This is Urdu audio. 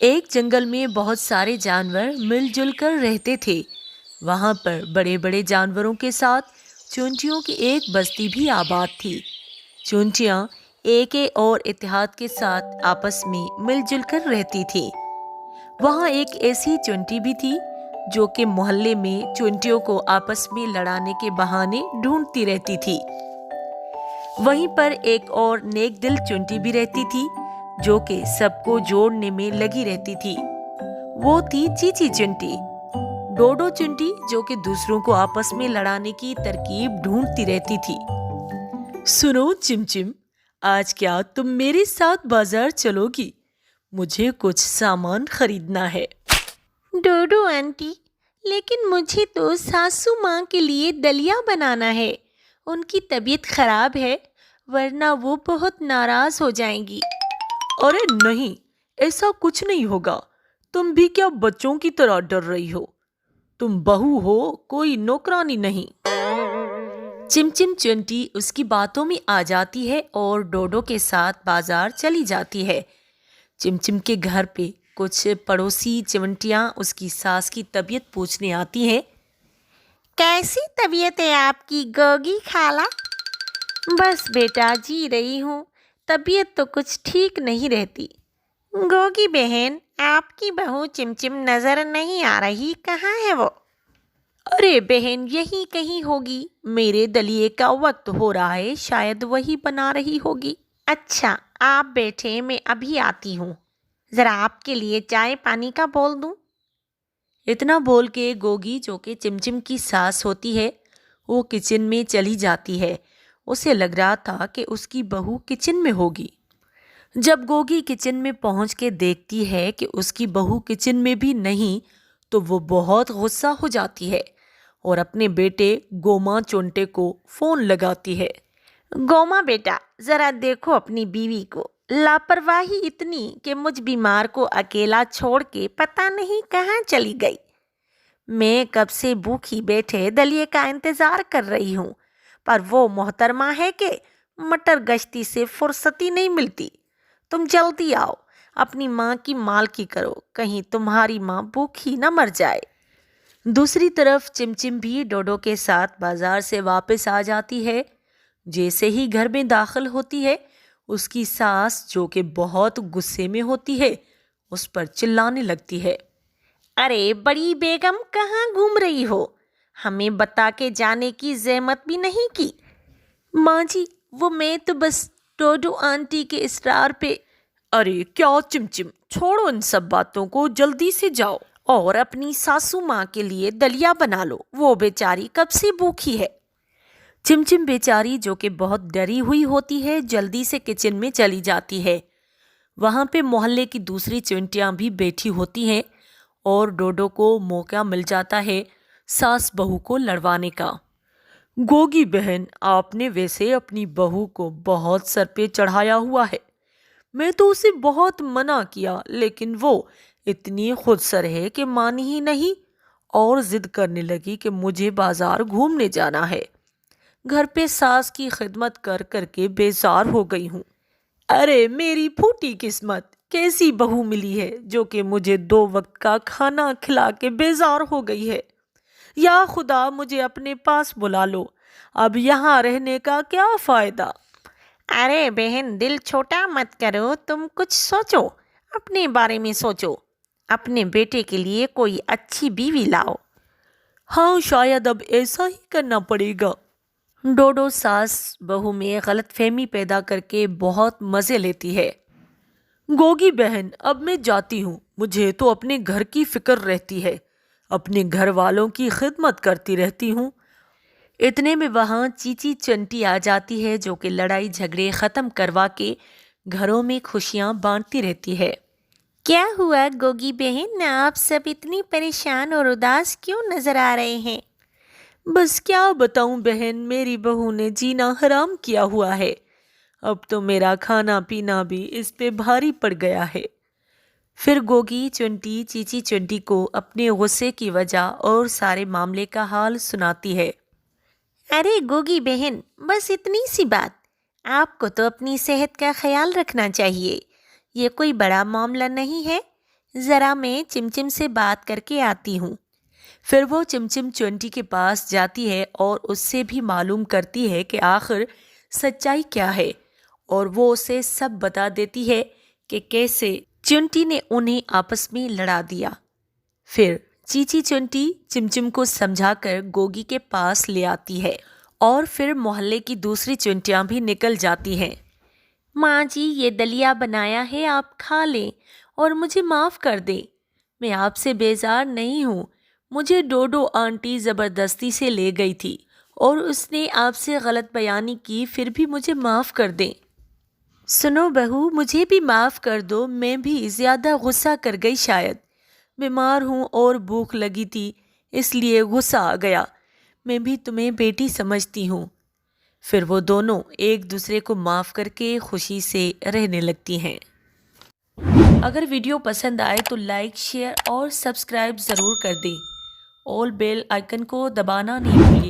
ایک جنگل میں بہت سارے جانور مل جل کر رہتے تھے۔ وہاں پر بڑے بڑے جانوروں کے ساتھ چونٹیوں کی ایک بستی بھی آباد تھی۔ چونٹیاں ایک اور اتحاد کے ساتھ آپس میں مل جل کر رہتی تھی۔ وہاں ایک ایسی چونٹی بھی تھی جو کہ محلے میں چونٹیوں کو آپس میں لڑانے کے بہانے ڈھونڈتی رہتی تھی۔ وہیں پر ایک اور نیک دل چونٹی بھی رہتی تھی جو کہ سب کو جوڑنے میں لگی رہتی تھی۔ وہ تھی چیچی چونٹی۔ ڈوڈو چونٹی جو کہ دوسروں کو آپس میں لڑانے کی ترکیب ڈھونڈتی رہتی تھی۔ سنو چمچم، آج کیا تم میرے ساتھ بازار چلو گی؟ مجھے کچھ سامان خریدنا ہے۔ ڈوڈو آنٹی، لیکن مجھے تو ساسو ماں کے لیے دلیا بنانا ہے۔ ان کی طبیعت خراب ہے، ورنہ وہ بہت ناراض ہو جائیں گی۔ ارے نہیں، ایسا کچھ نہیں ہوگا۔ تم بھی کیا بچوں کی طرح ڈر رہی ہو؟ تم بہو ہو، کوئی نوکرانی نہیں۔ چمچم چونٹی اس کی باتوں میں آ جاتی ہے اور ڈوڈو کے ساتھ بازار چلی جاتی ہے۔ چمچم کے گھر پہ کچھ پڑوسی چمنٹیاں اس کی ساس کی طبیعت پوچھنے آتی ہیں۔ کیسی طبیعت ہے آپ کی گوگی خالہ؟ بس بیٹا جی رہی ہوں، طبیعت تو کچھ ٹھیک نہیں رہتی۔ گوگی بہن، آپ کی بہو چمچم نظر نہیں آ رہی، کہاں ہے وہ؟ ارے بہن، یہی کہیں ہوگی۔ میرے دلیے کا وقت ہو رہا ہے، شاید وہی بنا رہی ہوگی۔ اچھا، آپ بیٹھے، میں ابھی آتی ہوں۔ ذرا آپ کے لیے چائے پانی کا بول دوں؟ اتنا بول کے گوگی جو کہ چمچم کی ساس ہوتی ہے، وہ کچن میں چلی جاتی ہے۔ اسے لگ رہا تھا کہ اس کی بہو کچن میں ہوگی۔ جب گوگی کچن میں پہنچ کے دیکھتی ہے کہ اس کی بہو کچن میں بھی نہیں تو وہ بہت غصہ ہو جاتی ہے اور اپنے بیٹے گوما چونٹے کو فون لگاتی ہے۔ گوما بیٹا، ذرا دیکھو اپنی بیوی کو، لاپرواہی اتنی کہ مجھ بیمار کو اکیلا چھوڑ کے پتہ نہیں کہاں چلی گئی۔ میں کب سے بھوکھی بیٹھے دلیے کا انتظار کر رہی ہوں، پر وہ محترمہ ہے کہ مٹر گشتی سے فرصتی نہیں ملتی۔ تم جلدی آؤ، اپنی ماں کی مالکی کرو، کہیں تمہاری ماں بھوکھی نہ مر جائے۔ دوسری طرف چمچم بھی ڈوڈو کے ساتھ بازار سے واپس آ جاتی ہے۔ جیسے ہی گھر میں داخل ہوتی ہے، اس کی ساس جو کہ بہت غصے میں ہوتی ہے اس پر چلانے لگتی ہے۔ ارے بڑی بیگم، کہاں گھوم رہی ہو؟ ہمیں بتا کے جانے کی زحمت بھی نہیں کی۔ ماں جی، وہ میں تو بس ڈوڈو آنٹی کے اصرار پہ۔ ارے کیا چمچم، چھوڑو ان سب باتوں کو، جلدی سے جاؤ اور اپنی ساسو ماں کے لیے دلیا بنا لو، وہ بیچاری کب سے بھوکھی ہے۔ چمچم بیچاری جو کہ بہت ڈری ہوئی ہوتی ہے جلدی سے کچن میں چلی جاتی ہے۔ وہاں پہ محلے کی دوسری چونٹیاں بھی بیٹھی ہوتی ہیں اور ڈوڈو کو موقع مل جاتا ہے ساس بہو کو لڑوانے کا۔ گوگی بہن، آپ نے ویسے اپنی بہو کو بہت سر پہ چڑھایا ہوا ہے۔ میں تو اسے بہت منع کیا لیکن وہ اتنی خود سر ہے کہ مانی ہی نہیں اور ضد کرنے لگی کہ مجھے بازار گھومنے جانا ہے۔ گھر پہ ساس کی خدمت کر کر کے بیزار ہو گئی ہوں۔ ارے میری پھوٹی قسمت، کیسی بہو ملی ہے جو کہ مجھے 2 وقت کا کھانا کھلا کے بیزار ہو گئی ہے۔ یا خدا، مجھے اپنے پاس بلا لو، اب یہاں رہنے کا کیا فائدہ۔ ارے بہن، دل چھوٹا مت کرو، تم کچھ سوچو، اپنے بارے میں سوچو، اپنے بیٹے کے لیے کوئی اچھی بیوی لاؤ۔ ہاں، شاید اب ایسا ہی کرنا پڑے گا۔ ڈوڈو ساس بہو میں غلط فہمی پیدا کر کے بہت مزے لیتی ہے۔ گوگی بہن، اب میں جاتی ہوں، مجھے تو اپنے گھر کی فکر رہتی ہے، اپنے گھر والوں کی خدمت کرتی رہتی ہوں۔ اتنے میں وہاں چیچی چونٹی آ جاتی ہے جو کہ لڑائی جھگڑے ختم کروا کے گھروں میں خوشیاں بانٹتی رہتی ہے۔ کیا ہوا گوگی بہن، آپ سب اتنی پریشان اور اداس کیوں نظر آ رہے ہیں؟ بس کیا بتاؤں بہن، میری بہو نے جینا حرام کیا ہوا ہے۔ اب تو میرا کھانا پینا بھی اس پہ بھاری پڑ گیا ہے۔ پھر گوگی چونٹی چیچی چونٹی کو اپنے غصے کی وجہ اور سارے معاملے کا حال سناتی ہے۔ ارے گوگی بہن، بس اتنی سی بات، آپ کو تو اپنی صحت کا خیال رکھنا چاہیے، یہ کوئی بڑا معاملہ نہیں ہے، ذرا میں چمچم سے بات کر کے آتی ہوں۔ پھر وہ چمچم چونٹی کے پاس جاتی ہے اور اس سے بھی معلوم کرتی ہے کہ آخر سچائی کیا ہے، اور وہ اسے سب بتا دیتی ہے کہ کیسے چونٹی نے انہیں آپس میں لڑا دیا۔ پھر چیچی چونٹی چمچم کو سمجھا کر گوگی کے پاس لے آتی ہے اور پھر محلے کی دوسری چونٹیاں بھی نکل جاتی ہیں۔ ماں جی، یہ دلیا بنایا ہے، آپ کھا لیں اور مجھے معاف کر دیں۔ میں آپ سے بیزار نہیں ہوں، مجھے ڈوڈو آنٹی زبردستی سے لے گئی تھی اور اس نے آپ سے غلط بیانی کی، پھر بھی مجھے معاف کر دیں۔ سنو بہو، مجھے بھی معاف کر دو، میں بھی زیادہ غصہ کر گئی، شاید بیمار ہوں اور بھوک لگی تھی اس لیے غصہ آ گیا، میں بھی تمہیں بیٹی سمجھتی ہوں۔ پھر وہ دونوں ایک دوسرے کو معاف کر کے خوشی سے رہنے لگتی ہیں۔ اگر ویڈیو پسند آئے تو لائک، شیئر اور سبسکرائب ضرور کر دیں۔ آل بیل آئیکن کو دبانا نہیں بھولیے۔